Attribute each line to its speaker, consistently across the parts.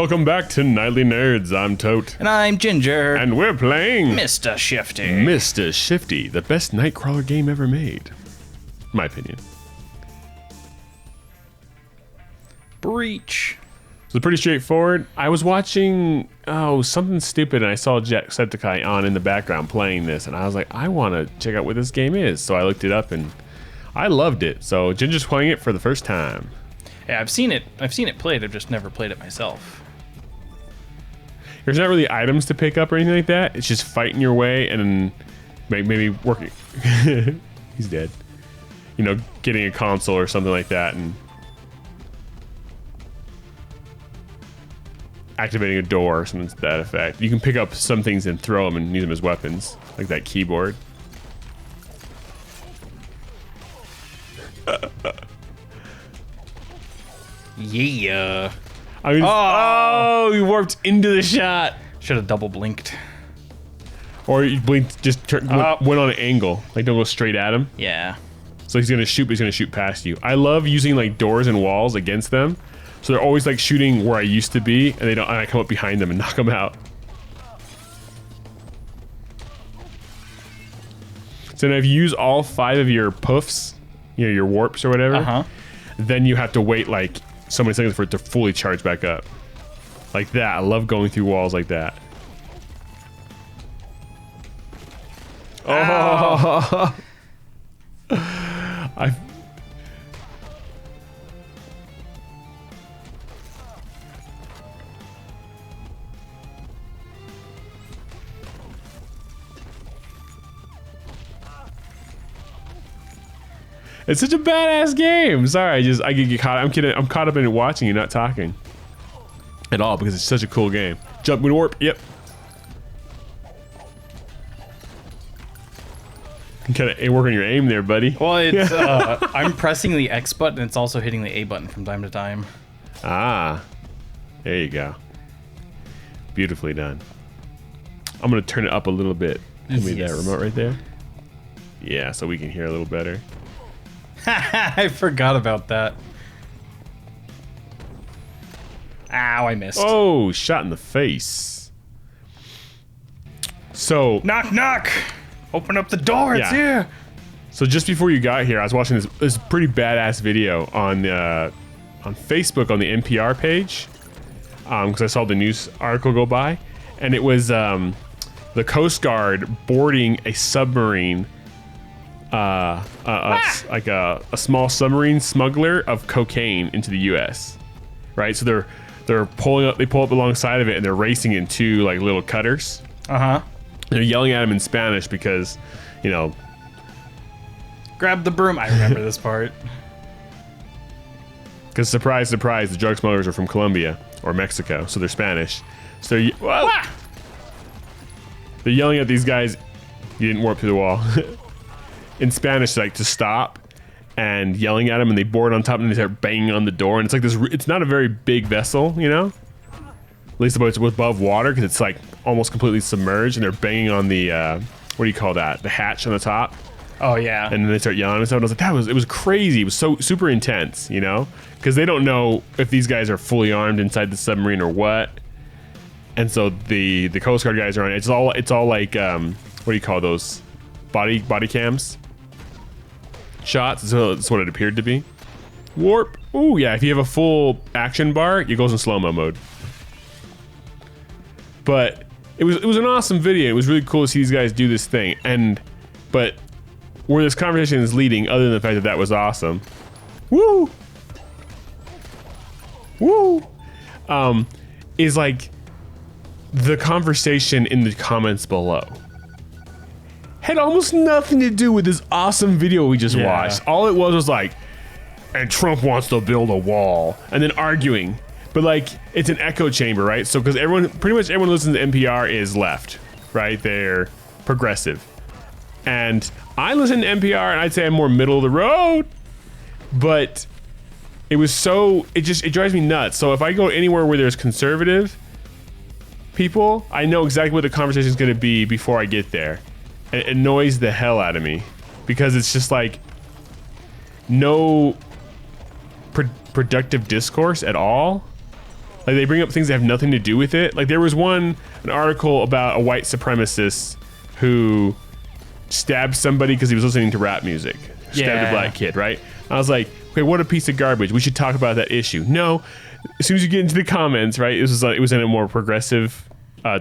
Speaker 1: welcome back to Nightly Nerds. I'm Tote.
Speaker 2: And I'm Ginger.
Speaker 1: And we're playing
Speaker 2: Mr. Shifty.
Speaker 1: Mr. Shifty, the best Nightcrawler game ever made. My opinion.
Speaker 2: Breach.
Speaker 1: So pretty straightforward. I was watching, something stupid, and I saw Jacksepticeye on in the background playing this, and I was like, I want to check out what this game is. So I looked it up, and I loved it. So Ginger's playing it for the first time.
Speaker 2: Yeah, I've seen it played. I've just never played it myself.
Speaker 1: There's not really items to pick up or anything like that. It's just fighting your way and maybe working. He's dead. You know, getting a console or something like that and activating a door or something to that effect. You can pick up some things and throw them and use them as weapons, like that keyboard.
Speaker 2: Yeah.
Speaker 1: I mean, oh, you warped into the shot.
Speaker 2: Should have double blinked.
Speaker 1: Or you blinked, just went on an angle. Like, don't go straight at him.
Speaker 2: Yeah.
Speaker 1: So he's gonna shoot, but he's gonna shoot past you. I love using like doors and walls against them. So they're always like shooting where I used to be, and they don't. And I come up behind them and knock them out. So now if you use all 5 of your puffs, you know, your warps or whatever, then you have to wait like so many seconds for it to fully charge back up. Like that. I love going through walls like that. Oh. It's such a badass game. Sorry, I get caught. I'm kidding. I'm caught up in it watching you, not talking at all because it's such a cool game. Jump and warp. Yep. Kind of work on your aim there, buddy.
Speaker 2: Well, it's I'm pressing the X button. And it's also hitting the A button from time to time.
Speaker 1: Ah, there you go. Beautifully done. I'm gonna turn it up a little bit. Give me that remote right there. Yeah, so we can hear a little better.
Speaker 2: I forgot about that. Ow, I missed.
Speaker 1: Oh, shot in the face. So
Speaker 2: knock, knock. Open up the door. It's here.
Speaker 1: So just before you got here, I was watching this pretty badass video on Facebook on the NPR page because I saw the news article go by, and it was the Coast Guard boarding a submarine. Like a small submarine smuggler of cocaine into the U.S. Right, so they're pulling up. They pull up alongside of it, and they're racing in 2 like little cutters. They're yelling at him in Spanish because, you know,
Speaker 2: grab the broom. I remember this part.
Speaker 1: Because surprise, surprise, the drug smugglers are from Colombia or Mexico, so they're Spanish. So they're yelling at these guys. You didn't warp through the wall. In Spanish, like to stop, and yelling at them, and they board on top, and they start banging on the door, and it's like this. It's not a very big vessel, you know. At least it's above water because it's like almost completely submerged, and they're banging on the what do you call that? The hatch on the top.
Speaker 2: Oh yeah.
Speaker 1: And then they start yelling and stuff. And I was like, it was crazy. It was so super intense, you know, because they don't know if these guys are fully armed inside the submarine or what. And so the Coast Guard guys are on. It's all like what do you call those? Body cams. Shots. So that's what it appeared to be. Warp. Ooh, yeah. If you have a full action bar, it goes in slow-mo mode. But it was an awesome video. It was really cool to see these guys do this thing. But where this conversation is leading, other than the fact that was awesome, woo, is like the conversation in the comments below. Had almost nothing to do with this awesome video we just watched. All it was like, and Trump wants to build a wall, and then arguing. But like, it's an echo chamber, right? So because pretty much everyone listens to NPR is left, right? They're progressive. And I listen to NPR, and I'd say I'm more middle of the road. But it drives me nuts. So if I go anywhere where there's conservative people, I know exactly what the conversation is going to be before I get there. It annoys the hell out of me because it's just like no productive discourse at all. Like they bring up things that have nothing to do with it. Like there was an article about a white supremacist who stabbed somebody because he was listening to rap music. Stabbed a black kid, right? I was like, okay, what a piece of garbage. We should talk about that issue. No, as soon as you get into the comments, right? It was in a more progressive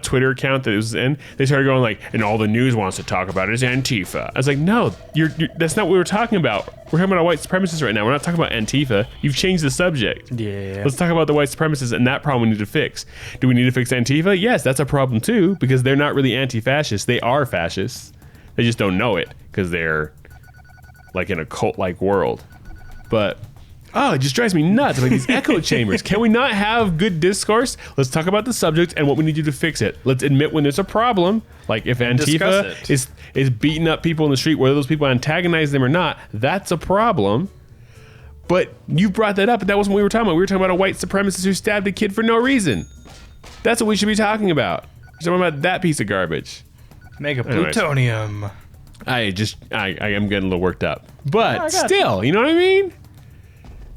Speaker 1: Twitter account that it was in. They started going like, and all the news wants to talk about is Antifa. I was like, no, that's not what we're talking about. We're talking about a white supremacist right now. We're not talking about Antifa. You've changed the subject.
Speaker 2: Yeah.
Speaker 1: Let's talk about the white supremacists and that problem we need to fix. Do we need to fix Antifa? Yes, that's a problem too, because they're not really anti-fascists. They are fascists. They just don't know it because they're like in a cult-like world. But it just drives me nuts. Like these echo chambers. Can we not have good discourse? Let's talk about the subject and what we need to do to fix it. Let's admit when there's a problem. Like if Antifa is beating up people in the street, whether those people antagonize them or not, that's a problem. But you brought that up, but that wasn't what we were talking about. We were talking about a white supremacist who stabbed a kid for no reason. That's what we should be talking about. We're talking about that piece of garbage.
Speaker 2: Mega plutonium.
Speaker 1: I am getting a little worked up. But still, you know what I mean?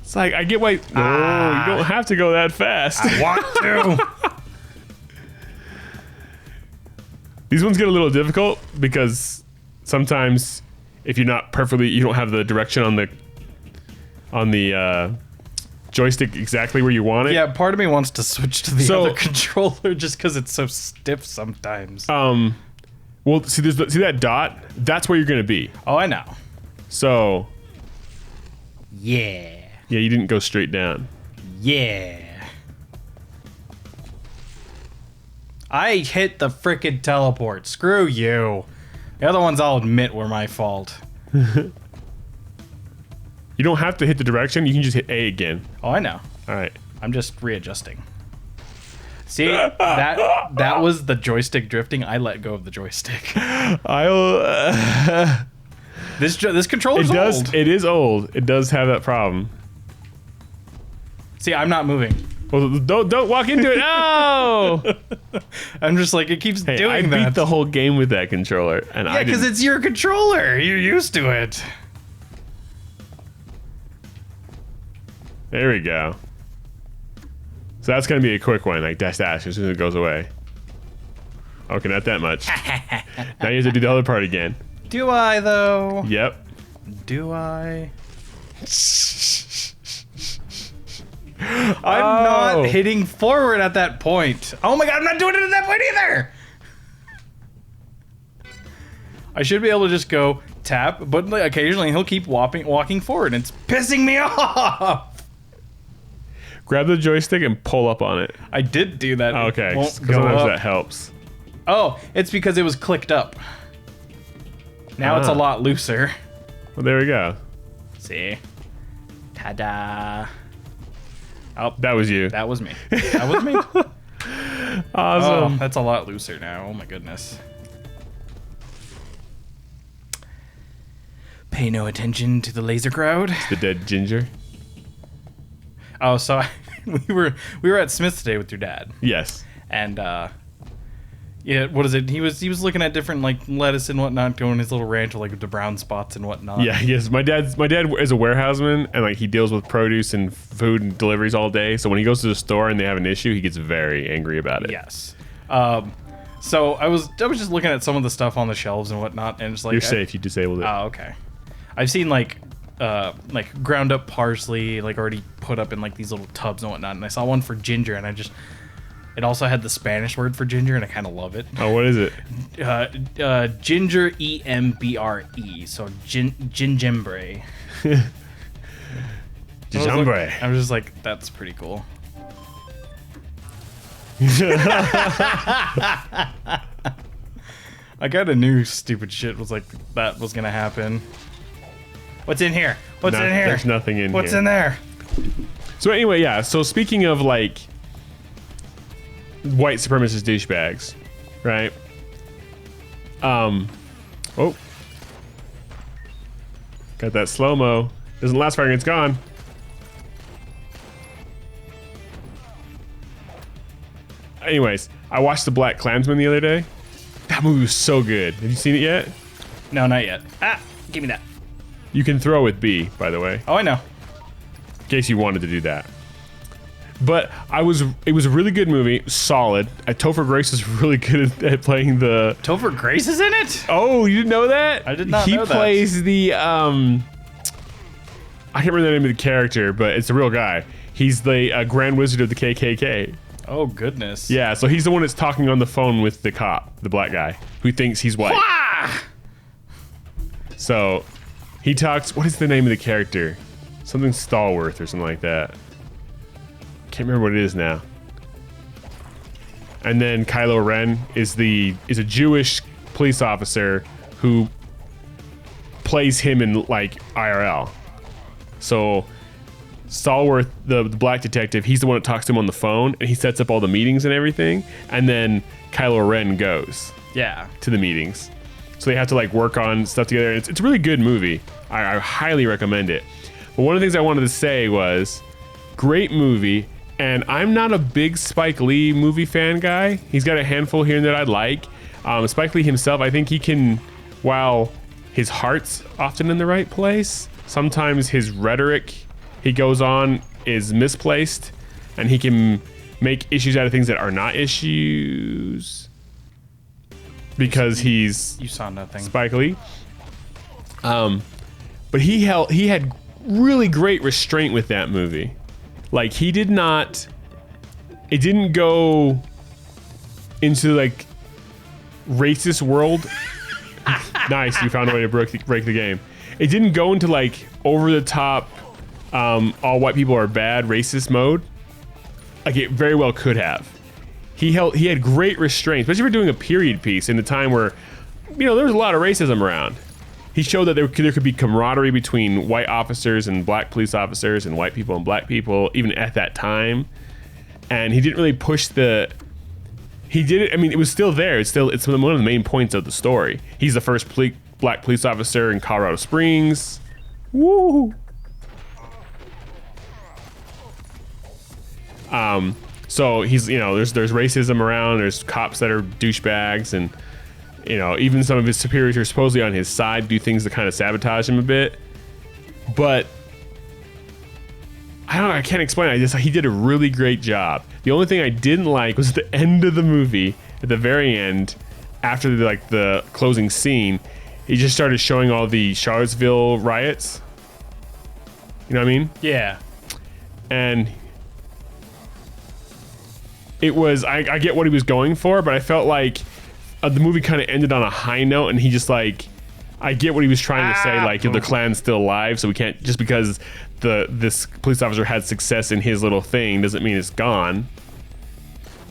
Speaker 1: It's like, I get why... No, you don't have to go that fast.
Speaker 2: I want to.
Speaker 1: These ones get a little difficult because sometimes if you're not perfectly... You don't have the direction on the joystick exactly where you want it.
Speaker 2: Yeah, part of me wants to switch to the other controller just because it's so stiff sometimes.
Speaker 1: Well, see that dot? That's where you're going to be.
Speaker 2: Oh, I know.
Speaker 1: So...
Speaker 2: Yeah.
Speaker 1: Yeah, you didn't go straight down.
Speaker 2: Yeah. I hit the frickin' teleport. Screw you. The other ones I'll admit were my fault.
Speaker 1: You don't have to hit the direction. You can just hit A again.
Speaker 2: Oh, I know.
Speaker 1: All right.
Speaker 2: I'm just readjusting. See, that was the joystick drifting. I let go of the joystick. This controller's old.
Speaker 1: It is old. It does have that problem.
Speaker 2: See, I'm not moving.
Speaker 1: Well, don't walk into it. No!
Speaker 2: I'm just like, it keeps doing that.
Speaker 1: I beat the whole game with that controller, and
Speaker 2: yeah, because it's your controller. You're used to it.
Speaker 1: There we go. So that's gonna be a quick one, like dash as soon as it goes away. Okay, not that much. Now you have to do the other part again.
Speaker 2: Do I though?
Speaker 1: Yep.
Speaker 2: Do I? I'm not hitting forward at that point. Oh my god, I'm not doing it at that point either! I should be able to just go tap, but like, occasionally he'll keep walking forward and it's pissing me off!
Speaker 1: Grab the joystick and pull up on it.
Speaker 2: I did do that.
Speaker 1: Okay, because sometimes that helps.
Speaker 2: Oh, it's because it was clicked up. Now it's a lot looser.
Speaker 1: Well, there we go.
Speaker 2: See? Ta-da! Oh,
Speaker 1: that was you.
Speaker 2: That was me. That was me.
Speaker 1: Awesome.
Speaker 2: Oh, that's a lot looser now. Oh my goodness. Pay no attention to the laser crowd.
Speaker 1: The dead ginger.
Speaker 2: Oh, so we were at Smith's today with your dad.
Speaker 1: Yes.
Speaker 2: And yeah, what is it? He was looking at different like lettuce and whatnot, going his little ranch with like the brown spots and whatnot.
Speaker 1: Yeah, yes. My dad is a warehouseman, and like he deals with produce and food and deliveries all day. So when he goes to the store and they have an issue, he gets very angry about it.
Speaker 2: Yes. So I was just looking at some of the stuff on the shelves and whatnot, and it's like
Speaker 1: you're safe. You disabled it.
Speaker 2: Oh, okay. I've seen like ground up parsley, like already put up in like these little tubs and whatnot, and I saw one for ginger, and it also had the Spanish word for ginger, and I kind of love it.
Speaker 1: Oh, what is it?
Speaker 2: Ginger, E-M-B-R-E, so gingimbre.
Speaker 1: Gingimbre.
Speaker 2: I was just like, that's pretty cool. I kind of knew stupid shit was like that was gonna happen. What's in here? What's in here?
Speaker 1: There's nothing in here.
Speaker 2: What's in there?
Speaker 1: So anyway, yeah. So speaking of like white supremacist douchebags, right? Oh, got that slow mo. Doesn't last very long. It's gone. Anyways, I watched The Black Klansman the other day. That movie was so good. Have you seen it yet?
Speaker 2: No, not yet. Ah, give me that.
Speaker 1: You can throw with B, by the way,
Speaker 2: Oh, I know.
Speaker 1: in case you wanted to do that. But it was a really good movie, solid. Topher Grace is really good at playing the...
Speaker 2: Topher Grace is in it?
Speaker 1: Oh, you didn't know that?
Speaker 2: I did not know that.
Speaker 1: He plays the, I can't remember the name of the character, but it's a real guy. He's the Grand Wizard of the KKK.
Speaker 2: Oh, goodness.
Speaker 1: Yeah, so he's the one that's talking on the phone with the cop, the black guy, who thinks he's white.
Speaker 2: Ah!
Speaker 1: So he talks, what is the name of the character? Something Stallworth or something like that. Can't remember what it is now. And then Kylo Ren is a Jewish police officer who plays him in like IRL. So Stallworth, the black detective, he's the one that talks to him on the phone, and he sets up all the meetings and everything. And then Kylo Ren goes to the meetings. So they have to like work on stuff together. It's a really good movie. I highly recommend it. But one of the things I wanted to say was, great movie. And I'm not a big Spike Lee movie fan guy. He's got a handful here and there I like. Spike Lee himself, I think he can, while his heart's often in the right place, sometimes his rhetoric he goes on is misplaced, and he can make issues out of things that are not issues because he's
Speaker 2: You saw nothing.
Speaker 1: Spike Lee. But he had really great restraint with that movie. Like, he did not... It didn't go into, like, racist world. Nice, you found a way to break the game. It didn't go into, like, over-the-top, all white people are bad racist mode. Like, it very well could have. He had great restraint, especially for doing a period piece in a time where, there was a lot of racism around. He showed that there could be camaraderie between white officers and black police officers and white people and black people, even at that time. And he didn't really push he did it. I mean, it was still there. It's one of the main points of the story. He's the first black police officer in Colorado Springs. Woo! So he's, there's racism around. There's cops that are douchebags, and even some of his superiors are supposedly on his side, do things to kind of sabotage him a bit. But I can't explain it. He did a really great job. The only thing I didn't like was at the end of the movie, at the very end, after the closing scene, he just started showing all the Charlottesville riots. You know what I mean?
Speaker 2: Yeah.
Speaker 1: And it was, I get what he was going for, but I felt like the movie kind of ended on a high note, and he just like, I get what he was trying to say, like, the Klan's still alive, so we can't, just because this police officer had success in his little thing doesn't mean it's gone.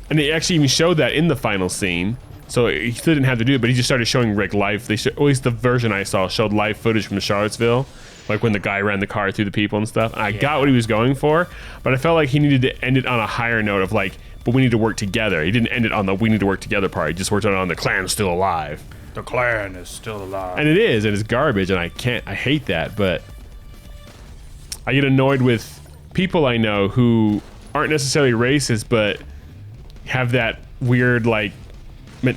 Speaker 1: And they actually even showed that in the final scene, so he still didn't have to do it, but he just started showing like live, at least the version I saw showed live footage from Charlottesville, like when the guy ran the car through the people and stuff. And I got what he was going for, but I felt like he needed to end it on a higher note of like, but we need to work together. He didn't end it on the we need to work together part. He just worked on the Klan's still alive.
Speaker 2: The Klan is still alive.
Speaker 1: And it is, and it's garbage, and I hate that, but I get annoyed with people I know who aren't necessarily racist, but have that weird, like,
Speaker 2: damn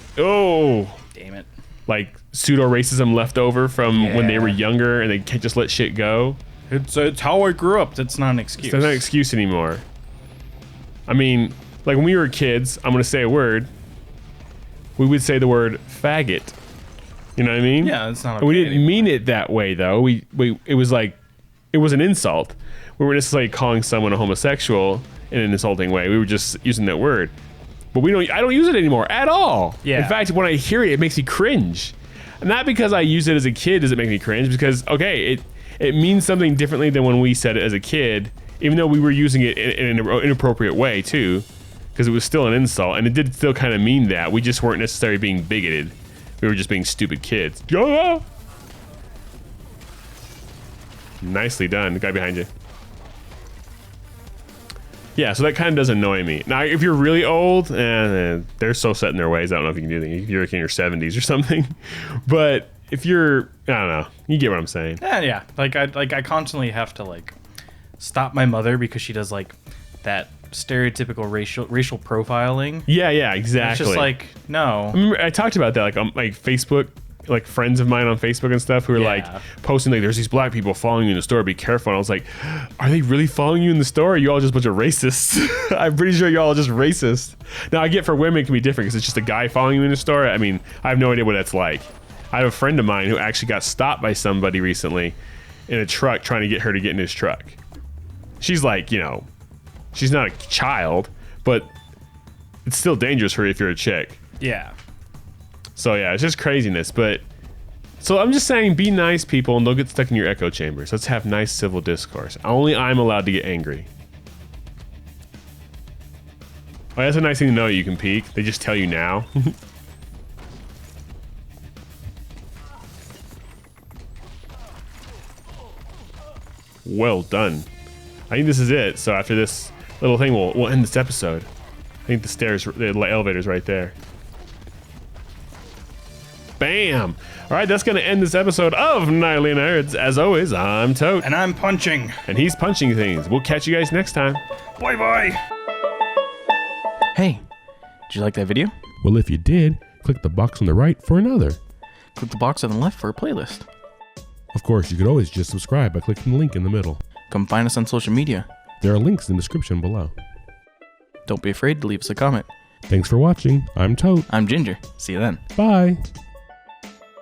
Speaker 2: it,
Speaker 1: like pseudo-racism left over from when they were younger, and they can't just let shit go.
Speaker 2: It's how I grew up. That's not an excuse.
Speaker 1: It's not an excuse anymore. I mean, like when we were kids, I'm gonna say a word. We would say the word faggot. You know what I mean?
Speaker 2: Yeah, that's not.
Speaker 1: Okay, we didn't mean it that way though. It was like, it was an insult. We weren't necessarily calling someone a homosexual in an insulting way. We were just using that word. But I don't use it anymore at all.
Speaker 2: Yeah.
Speaker 1: In fact, when I hear it, it makes me cringe. Not because I used it as a kid does it make me cringe, because okay, it means something differently than when we said it as a kid, even though we were using it in an inappropriate way too, because it was still an insult, and it did still kind of mean that. We just weren't necessarily being bigoted. We were just being stupid kids. Nicely done. The guy behind you. Yeah, so that kind of does annoy me. Now, if you're really old, they're so set in their ways. I don't know if you can do anything. If you're like in your 70s or something. But if you're, I don't know. You get what I'm saying.
Speaker 2: Yeah. Like I constantly have to like stop my mother because she does like that stereotypical racial profiling.
Speaker 1: Yeah, exactly.
Speaker 2: It's just like, no.
Speaker 1: I remember I talked about that like on like Facebook like friends of mine on Facebook and stuff who are like posting like, there's these black people following you in the store, be careful. And I was like, are they really following you in the store? Or are you all just a bunch of racists? I'm pretty sure y'all are just racist. Now I get for women it can be different because it's just a guy following you in the store. I mean, I have no idea what that's like. I have a friend of mine who actually got stopped by somebody recently in a truck trying to get her to get in his truck. She's like, you know, she's not a child, but it's still dangerous for you if you're a chick.
Speaker 2: Yeah.
Speaker 1: So yeah, it's just craziness. But so I'm just saying, be nice, people, and don't get stuck in your echo chambers. Let's have nice civil discourse. Only I'm allowed to get angry. Oh, that's a nice thing to know. You can peek. They just tell you now. Well done. I think this is it. So after this little thing, we'll end this episode. I think the elevator's right there. Bam! All right, that's going to end this episode of Nightly Nerds. As always, I'm Tote.
Speaker 2: And I'm punching.
Speaker 1: And he's punching things. We'll catch you guys next time.
Speaker 2: Bye-bye. Hey, did you like that video?
Speaker 1: Well, if you did, click the box on the right for another.
Speaker 2: Click the box on the left for a playlist.
Speaker 1: Of course, you could always just subscribe by clicking the link in the middle.
Speaker 2: Come find us on social media.
Speaker 1: There are links in the description below.
Speaker 2: Don't be afraid to leave us a comment.
Speaker 1: Thanks for watching. I'm Tote.
Speaker 2: I'm Ginger. See you then.
Speaker 1: Bye.